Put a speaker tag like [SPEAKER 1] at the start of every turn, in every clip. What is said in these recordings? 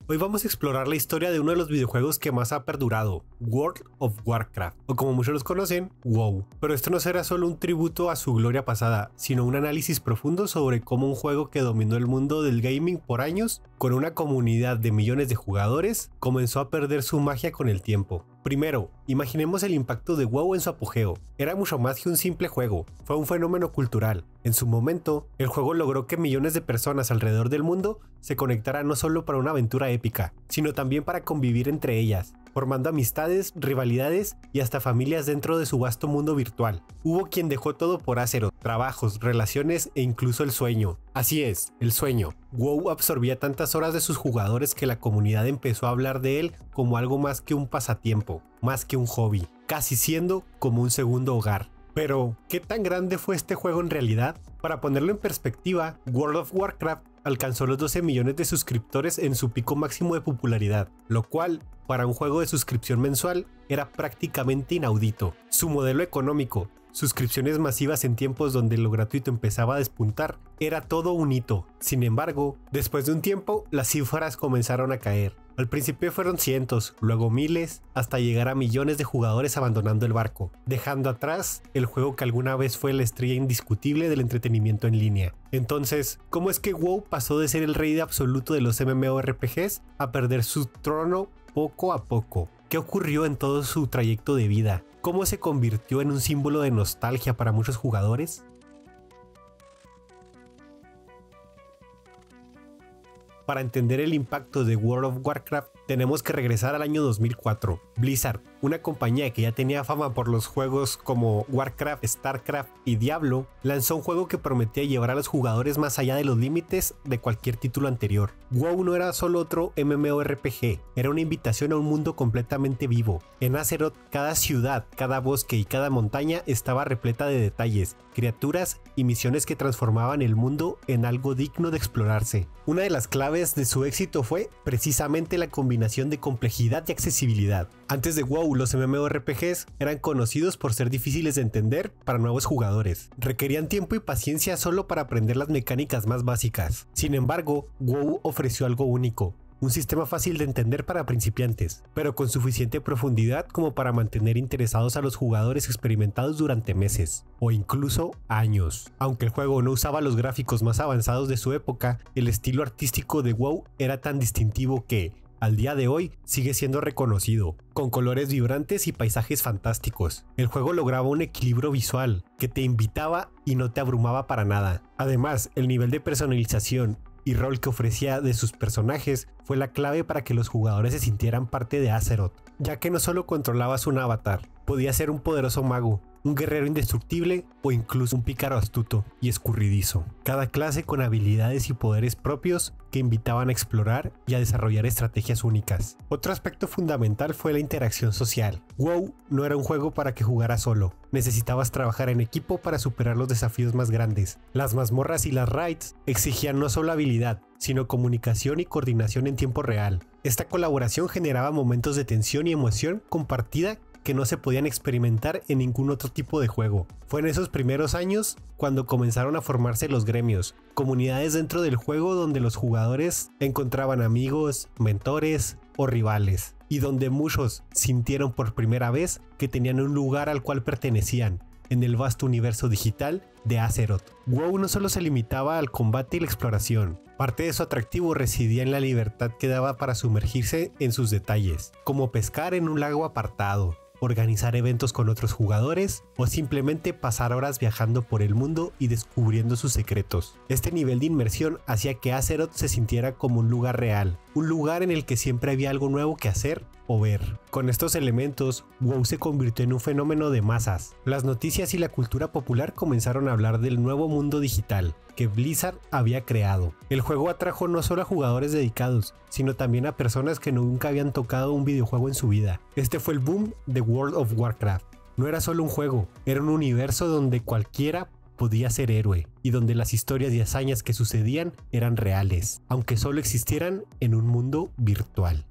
[SPEAKER 1] Hoy vamos a explorar la historia de uno de los videojuegos que más ha perdurado, World of Warcraft, o como muchos los conocen, WoW. Pero esto no será solo un tributo a su gloria pasada, sino un análisis profundo sobre cómo un juego que dominó el mundo del gaming por años, con una comunidad de millones de jugadores, comenzó a perder su magia con el tiempo. Primero, imaginemos el impacto de WoW en su apogeo. Era mucho más que un simple juego, fue un fenómeno cultural. En su momento, el juego logró que millones de personas alrededor del mundo se conectaran no solo para una aventura épica, sino también para convivir entre ellas, formando amistades, rivalidades y hasta familias dentro de su vasto mundo virtual. Hubo quien dejó todo por Azeroth, trabajos, relaciones e incluso el sueño. Así es, el sueño. WoW absorbía tantas horas de sus jugadores que la comunidad empezó a hablar de él como algo más que un pasatiempo, más que un hobby, casi siendo como un segundo hogar. Pero, ¿qué tan grande fue este juego en realidad? Para ponerlo en perspectiva, World of Warcraft alcanzó los 12 millones de suscriptores en su pico máximo de popularidad, lo cual, para un juego de suscripción mensual, era prácticamente inaudito. Su modelo económico, suscripciones masivas en tiempos donde lo gratuito empezaba a despuntar, era todo un hito. Sin embargo, después de un tiempo, las cifras comenzaron a caer. Al principio fueron cientos, luego miles, hasta llegar a millones de jugadores abandonando el barco, dejando atrás el juego que alguna vez fue la estrella indiscutible del entretenimiento en línea. Entonces, ¿cómo es que WoW pasó de ser el rey absoluto de los MMORPGs a perder su trono poco a poco? ¿Qué ocurrió en todo su trayecto de vida? ¿Cómo se convirtió en un símbolo de nostalgia para muchos jugadores? Para entender el impacto de World of Warcraft, tenemos que regresar al año 2004. Blizzard, una compañía que ya tenía fama por los juegos como Warcraft, Starcraft y Diablo, lanzó un juego que prometía llevar a los jugadores más allá de los límites de cualquier título anterior. WoW no era solo otro MMORPG, era una invitación a un mundo completamente vivo. En Azeroth, cada ciudad, cada bosque y cada montaña estaba repleta de detalles, criaturas y misiones que transformaban el mundo en algo digno de explorarse. Una de las claves de su éxito fue precisamente la combinación de complejidad y accesibilidad. Antes de WoW, los MMORPGs eran conocidos por ser difíciles de entender para nuevos jugadores. Requerían tiempo y paciencia solo para aprender las mecánicas más básicas. Sin embargo, WoW ofreció algo único. Un sistema fácil de entender para principiantes, pero con suficiente profundidad como para mantener interesados a los jugadores experimentados durante meses, o incluso años. Aunque el juego no usaba los gráficos más avanzados de su época, el estilo artístico de WoW era tan distintivo que, al día de hoy, sigue siendo reconocido, con colores vibrantes y paisajes fantásticos. El juego lograba un equilibrio visual que te invitaba y no te abrumaba para nada. Además, el nivel de personalización y rol que ofrecía de sus personajes fue la clave para que los jugadores se sintieran parte de Azeroth, ya que no solo controlabas un avatar, podía ser un poderoso mago, un guerrero indestructible o incluso un pícaro astuto y escurridizo. Cada clase con habilidades y poderes propios que invitaban a explorar y a desarrollar estrategias únicas. Otro aspecto fundamental fue la interacción social. WoW no era un juego para que jugaras solo. Necesitabas trabajar en equipo para superar los desafíos más grandes. Las mazmorras y las raids exigían no solo habilidad, sino comunicación y coordinación en tiempo real. Esta colaboración generaba momentos de tensión y emoción compartida que no se podían experimentar en ningún otro tipo de juego. Fue en esos primeros años cuando comenzaron a formarse los gremios, comunidades dentro del juego donde los jugadores encontraban amigos, mentores o rivales, y donde muchos sintieron por primera vez que tenían un lugar al cual pertenecían en el vasto universo digital de Azeroth. WoW no solo se limitaba al combate y la exploración, parte de su atractivo residía en la libertad que daba para sumergirse en sus detalles, como pescar en un lago apartado, organizar eventos con otros jugadores o simplemente pasar horas viajando por el mundo y descubriendo sus secretos. Este nivel de inmersión hacía que Azeroth se sintiera como un lugar real, un lugar en el que siempre había algo nuevo que hacer o ver. Con estos elementos, WoW se convirtió en un fenómeno de masas. Las noticias y la cultura popular comenzaron a hablar del nuevo mundo digital que Blizzard había creado. El juego atrajo no solo a jugadores dedicados, sino también a personas que nunca habían tocado un videojuego en su vida. Este fue el boom de World of Warcraft. No era solo un juego, era un universo donde cualquiera podía ser héroe y donde las historias y hazañas que sucedían eran reales, aunque solo existieran en un mundo virtual.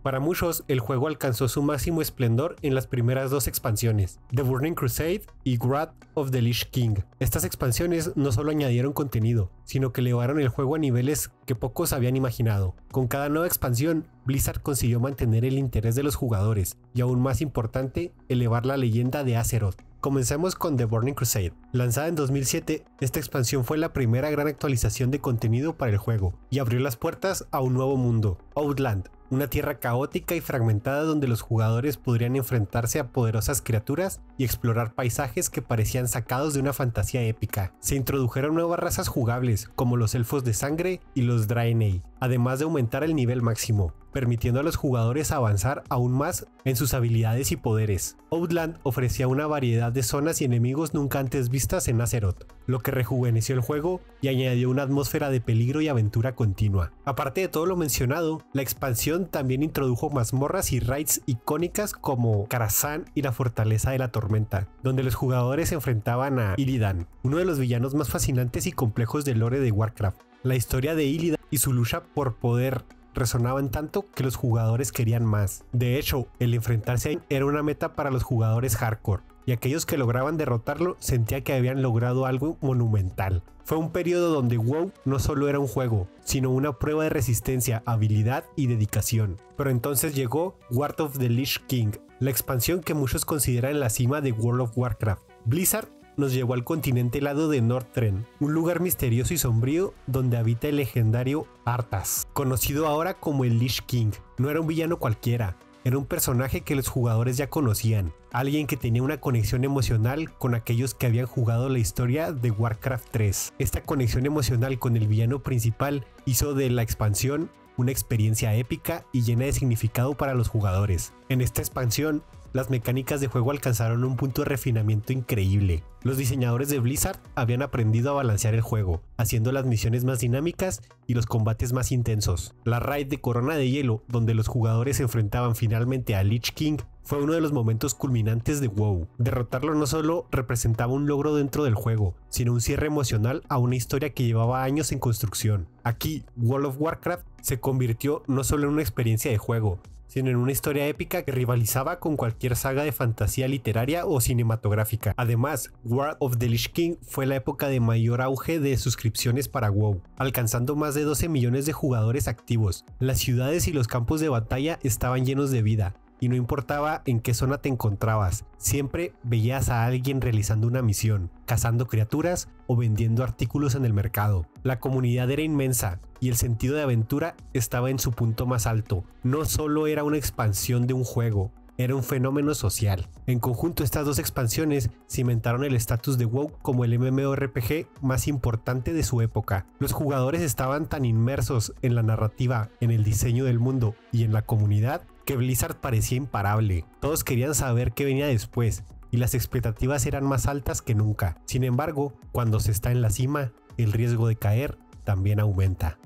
[SPEAKER 1] Para muchos, el juego alcanzó su máximo esplendor en las primeras dos expansiones, The Burning Crusade y Wrath of the Lich King. Estas expansiones no solo añadieron contenido, sino que elevaron el juego a niveles que pocos habían imaginado. Con cada nueva expansión, Blizzard consiguió mantener el interés de los jugadores y, aún más importante, elevar la leyenda de Azeroth. Comencemos con The Burning Crusade. Lanzada en 2007, esta expansión fue la primera gran actualización de contenido para el juego y abrió las puertas a un nuevo mundo, Outland, una tierra caótica y fragmentada donde los jugadores podrían enfrentarse a poderosas criaturas y explorar paisajes que parecían sacados de una fantasía épica. Se introdujeron nuevas razas jugables como los elfos de sangre y los Draenei, además de aumentar el nivel máximo, permitiendo a los jugadores avanzar aún más en sus habilidades y poderes. Outland ofrecía una variedad de zonas y enemigos nunca antes vistas en Azeroth, lo que rejuveneció el juego y añadió una atmósfera de peligro y aventura continua. Aparte de todo lo mencionado, la expansión también introdujo mazmorras y raids icónicas como Karazhan y la Fortaleza de la Tormenta, donde los jugadores se enfrentaban a Illidan, uno de los villanos más fascinantes y complejos del lore de Warcraft. La historia de Illidan y su lucha por poder resonaban tanto que los jugadores querían más. De hecho, el enfrentarse a él era una meta para los jugadores hardcore, y aquellos que lograban derrotarlo sentían que habían logrado algo monumental. Fue un periodo donde WoW no solo era un juego, sino una prueba de resistencia, habilidad y dedicación. Pero entonces llegó Wrath of the Lich King, la expansión que muchos consideran la cima de World of Warcraft. Blizzard nos llevó al continente helado de Northrend, un lugar misterioso y sombrío donde habita el legendario Arthas, conocido ahora como el Lich King. No era un villano cualquiera, era un personaje que los jugadores ya conocían, alguien que tenía una conexión emocional con aquellos que habían jugado la historia de Warcraft 3. Esta conexión emocional con el villano principal hizo de la expansión una experiencia épica y llena de significado para los jugadores. En esta expansión, las mecánicas de juego alcanzaron un punto de refinamiento increíble. Los diseñadores de Blizzard habían aprendido a balancear el juego, haciendo las misiones más dinámicas y los combates más intensos. La raid de Corona de Hielo, donde los jugadores se enfrentaban finalmente a Lich King, fue uno de los momentos culminantes de WoW. Derrotarlo no solo representaba un logro dentro del juego, sino un cierre emocional a una historia que llevaba años en construcción. Aquí, World of Warcraft se convirtió no solo en una experiencia de juego, sino en una historia épica que rivalizaba con cualquier saga de fantasía literaria o cinematográfica. Además, Wrath of the Lich King fue la época de mayor auge de suscripciones para WoW, alcanzando más de 12 millones de jugadores activos. Las ciudades y los campos de batalla estaban llenos de vida, y no importaba en qué zona te encontrabas, siempre veías a alguien realizando una misión, cazando criaturas o vendiendo artículos en el mercado. La comunidad era inmensa y el sentido de aventura estaba en su punto más alto. No solo era una expansión de un juego, era un fenómeno social. En conjunto, estas dos expansiones cimentaron el estatus de WoW como el MMORPG más importante de su época. Los jugadores estaban tan inmersos en la narrativa, en el diseño del mundo y en la comunidad que Blizzard parecía imparable. Todos querían saber qué venía después y las expectativas eran más altas que nunca. Sin embargo, cuando se está en la cima, el riesgo de caer también aumenta.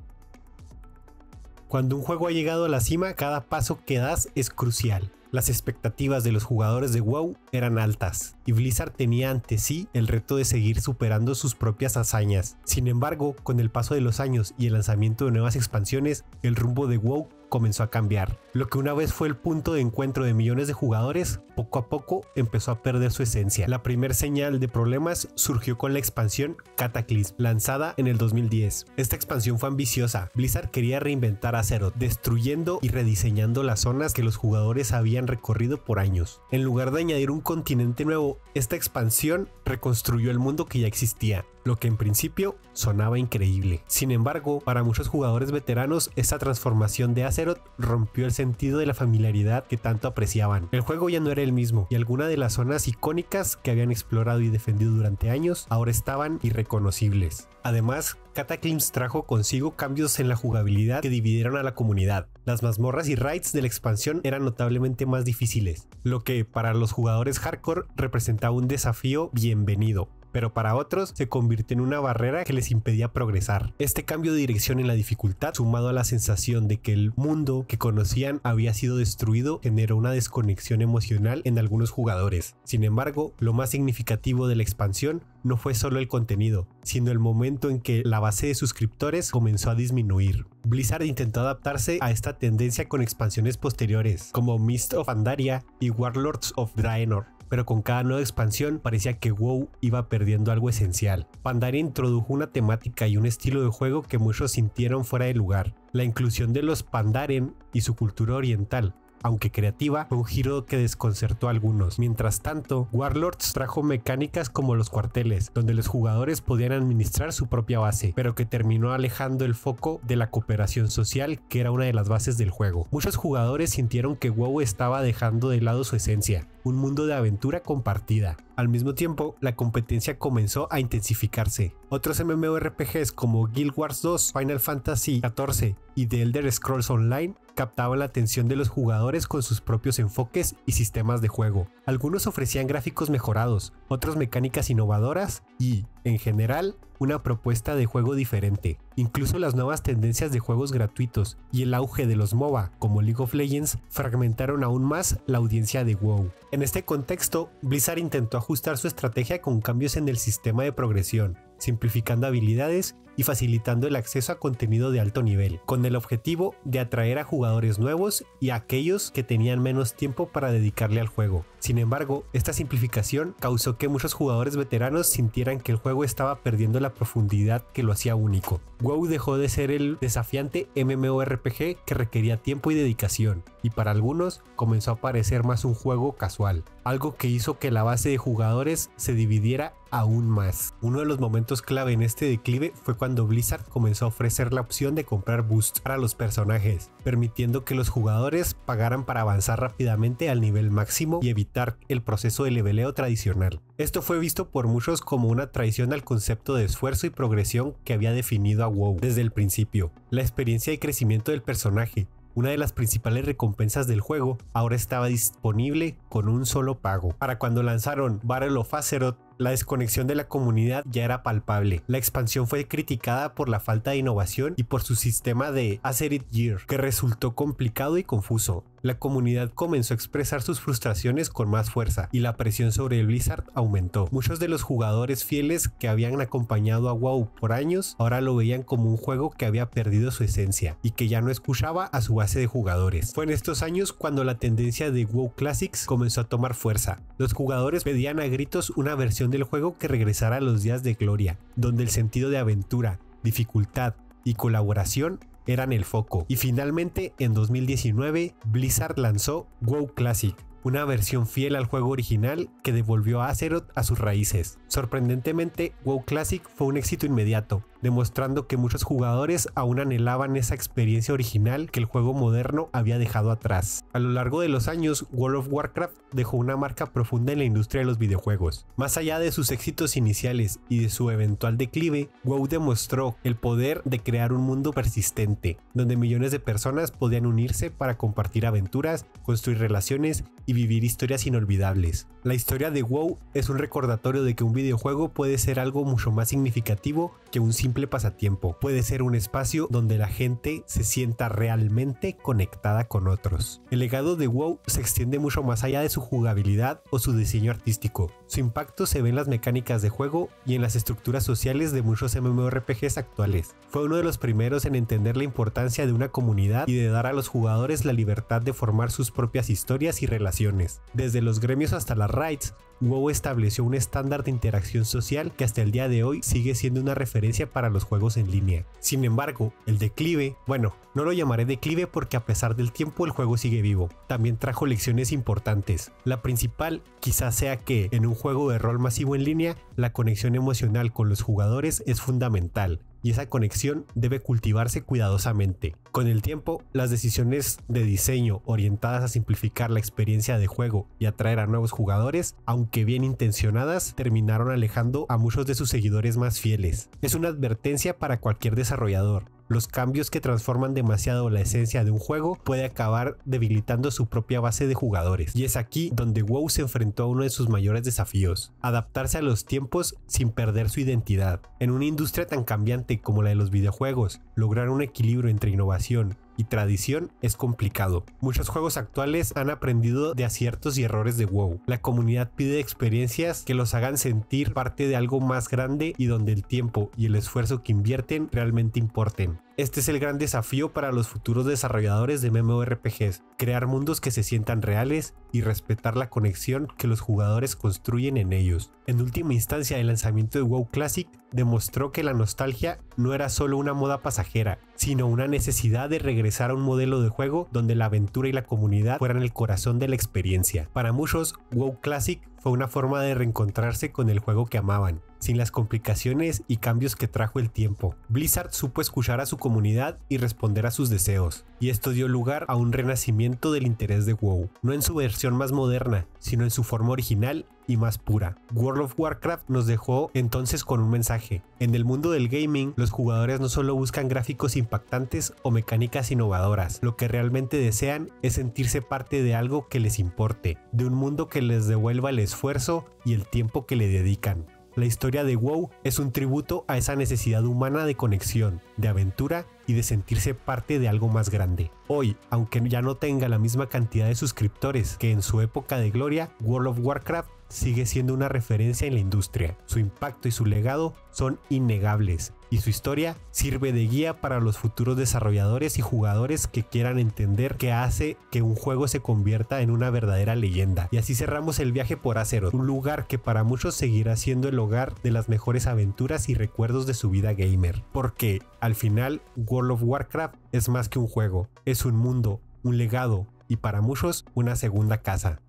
[SPEAKER 1] Cuando un juego ha llegado a la cima, cada paso que das es crucial. Las expectativas de los jugadores de WoW eran altas, y Blizzard tenía ante sí el reto de seguir superando sus propias hazañas. Sin embargo, con el paso de los años y el lanzamiento de nuevas expansiones, el rumbo de WoW comenzó a cambiar. Lo que una vez fue el punto de encuentro de millones de jugadores, poco a poco empezó a perder su esencia. La primer señal de problemas surgió con la expansión Cataclysm, lanzada en el 2010. Esta expansión fue ambiciosa. Blizzard quería reinventar Azeroth, destruyendo y rediseñando las zonas que los jugadores habían recorrido por años. En lugar de añadir un continente nuevo, esta expansión reconstruyó el mundo que ya existía, lo que en principio sonaba increíble. Sin embargo, para muchos jugadores veteranos, esta transformación de Azeroth rompió el sentido de la familiaridad que tanto apreciaban. El juego ya no era el mismo, y algunas de las zonas icónicas que habían explorado y defendido durante años ahora estaban irreconocibles. Además, Cataclysm trajo consigo cambios en la jugabilidad que dividieron a la comunidad. Las mazmorras y raids de la expansión eran notablemente más difíciles, lo que para los jugadores hardcore representaba un desafío bienvenido. pero para otros se convirtió en una barrera que les impedía progresar. Este cambio de dirección en la dificultad, sumado a la sensación de que el mundo que conocían había sido destruido, generó una desconexión emocional en algunos jugadores. Sin embargo, lo más significativo de la expansión no fue solo el contenido, sino el momento en que la base de suscriptores comenzó a disminuir. Blizzard intentó adaptarse a esta tendencia con expansiones posteriores, como Mist of Pandaria y Warlords of Draenor, pero con cada nueva expansión parecía que WoW iba perdiendo algo esencial. Pandaria introdujo una temática y un estilo de juego que muchos sintieron fuera de lugar. La inclusión de los Pandaren y su cultura oriental, aunque creativa, fue un giro que desconcertó a algunos. Mientras tanto, Warlords trajo mecánicas como los cuarteles, donde los jugadores podían administrar su propia base, pero que terminó alejando el foco de la cooperación social, que era una de las bases del juego. Muchos jugadores sintieron que WoW estaba dejando de lado su esencia, un mundo de aventura compartida. Al mismo tiempo, la competencia comenzó a intensificarse. Otros MMORPGs como Guild Wars 2, Final Fantasy XIV y The Elder Scrolls Online captaban la atención de los jugadores con sus propios enfoques y sistemas de juego. Algunos ofrecían gráficos mejorados, otros mecánicas innovadoras y, en general, una propuesta de juego diferente. Incluso las nuevas tendencias de juegos gratuitos y el auge de los MOBA como League of Legends fragmentaron aún más la audiencia de WoW. En este contexto, Blizzard intentó ajustar su estrategia con cambios en el sistema de progresión, simplificando habilidades y facilitando el acceso a contenido de alto nivel, con el objetivo de atraer a jugadores nuevos y a aquellos que tenían menos tiempo para dedicarle al juego. Sin embargo, esta simplificación causó que muchos jugadores veteranos sintieran que el juego estaba perdiendo la profundidad que lo hacía único. WoW dejó de ser el desafiante MMORPG que requería tiempo y dedicación, y para algunos comenzó a parecer más un juego casual, algo que hizo que la base de jugadores se dividiera aún más. Uno de los momentos clave en este declive fue cuando Blizzard comenzó a ofrecer la opción de comprar boosts para los personajes, permitiendo que los jugadores pagaran para avanzar rápidamente al nivel máximo y evitar el proceso de leveleo tradicional. Esto fue visto por muchos como una traición al concepto de esfuerzo y progresión que había definido a WoW desde el principio. La experiencia de crecimiento del personaje, una de las principales recompensas del juego, ahora estaba disponible con un solo pago. Para cuando lanzaron Battle of Azeroth, la desconexión de la comunidad ya era palpable. La expansión fue criticada por la falta de innovación y por su sistema de Azeroth Year, que resultó complicado y confuso. La comunidad comenzó a expresar sus frustraciones con más fuerza y la presión sobre Blizzard aumentó. Muchos de los jugadores fieles que habían acompañado a WoW por años ahora lo veían como un juego que había perdido su esencia y que ya no escuchaba a su base de jugadores. Fue en estos años cuando la tendencia de WoW Classics comenzó a tomar fuerza. Los jugadores pedían a gritos una versión del juego que regresara a los días de gloria, donde el sentido de aventura, dificultad y colaboración eran el foco. Y finalmente, en 2019, Blizzard lanzó WoW Classic, una versión fiel al juego original que devolvió a Azeroth a sus raíces. Sorprendentemente, WoW Classic fue un éxito inmediato, demostrando que muchos jugadores aún anhelaban esa experiencia original que el juego moderno había dejado atrás. A lo largo de los años, World of Warcraft dejó una marca profunda en la industria de los videojuegos. Más allá de sus éxitos iniciales y de su eventual declive, WoW demostró el poder de crear un mundo persistente, donde millones de personas podían unirse para compartir aventuras, construir relaciones y vivir historias inolvidables. La historia de WoW es un recordatorio de que un videojuego puede ser algo mucho más significativo que un simple pasatiempo. Puede ser un espacio donde la gente se sienta realmente conectada con otros. El legado de WoW se extiende mucho más allá de su jugabilidad o su diseño artístico. Su impacto se ve en las mecánicas de juego y en las estructuras sociales de muchos MMORPGs actuales. Fue uno de los primeros en entender la importancia de una comunidad y de dar a los jugadores la libertad de formar sus propias historias y relaciones. Desde los gremios hasta las raids, WoW estableció un estándar de interacción social que hasta el día de hoy sigue siendo una referencia para los juegos en línea. Sin embargo, el declive, bueno, no lo llamaré declive porque a pesar del tiempo el juego sigue vivo. También trajo lecciones importantes. La principal quizás sea que en un juego de rol masivo en línea, la conexión emocional con los jugadores es fundamental, y esa conexión debe cultivarse cuidadosamente. Con el tiempo, las decisiones de diseño orientadas a simplificar la experiencia de juego y atraer a nuevos jugadores, aunque bien intencionadas, terminaron alejando a muchos de sus seguidores más fieles. Es una advertencia para cualquier desarrollador. los cambios que transforman demasiado la esencia de un juego puede acabar debilitando su propia base de jugadores. Y es aquí donde WoW se enfrentó a uno de sus mayores desafíos: adaptarse a los tiempos sin perder su identidad. En una industria tan cambiante como la de los videojuegos, lograr un equilibrio entre innovación y tradición es complicado. Muchos juegos actuales han aprendido de aciertos y errores de WoW. La comunidad pide experiencias que los hagan sentir parte de algo más grande y donde el tiempo y el esfuerzo que invierten realmente importen. Este es el gran desafío para los futuros desarrolladores de MMORPGs: crear mundos que se sientan reales y respetar la conexión que los jugadores construyen en ellos. En última instancia, el lanzamiento de WoW Classic demostró que la nostalgia no era solo una moda pasajera, sino una necesidad de regresar a un modelo de juego donde la aventura y la comunidad fueran el corazón de la experiencia. Para muchos, WoW Classic fue una forma de reencontrarse con el juego que amaban, sin las complicaciones y cambios que trajo el tiempo. Blizzard supo escuchar a su comunidad y responder a sus deseos, y esto dio lugar a un renacimiento del interés de WoW, no en su versión más moderna, sino en su forma original y más pura. World of Warcraft nos dejó entonces con un mensaje: en el mundo del gaming, los jugadores no solo buscan gráficos impactantes o mecánicas innovadoras, lo que realmente desean es sentirse parte de algo que les importe, de un mundo que les devuelva el esfuerzo y el tiempo que le dedican. La historia de WoW es un tributo a esa necesidad humana de conexión, de aventura y de sentirse parte de algo más grande. Hoy, aunque ya no tenga la misma cantidad de suscriptores que en su época de gloria, World of Warcraft sigue siendo una referencia en la industria. Su impacto y su legado son innegables, y su historia sirve de guía para los futuros desarrolladores y jugadores que quieran entender qué hace que un juego se convierta en una verdadera leyenda. Y así cerramos el viaje por Azeroth, un lugar que para muchos seguirá siendo el hogar de las mejores aventuras y recuerdos de su vida gamer. Porque, al final, World of Warcraft es más que un juego, es un mundo, un legado y para muchos una segunda casa.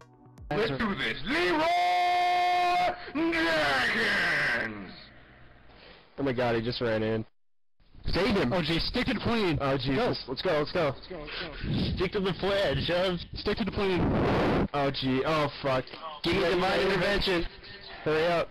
[SPEAKER 2] Let's do this. Leroy Dragons!
[SPEAKER 3] Oh my god, he just ran in.
[SPEAKER 2] Save him! Oh geez, stick to the plane!
[SPEAKER 3] Oh Jesus, let's go.
[SPEAKER 2] Stick to the pledge, stick to the plane!
[SPEAKER 3] Oh gee, oh fuck. Give me divine intervention. Hurry up.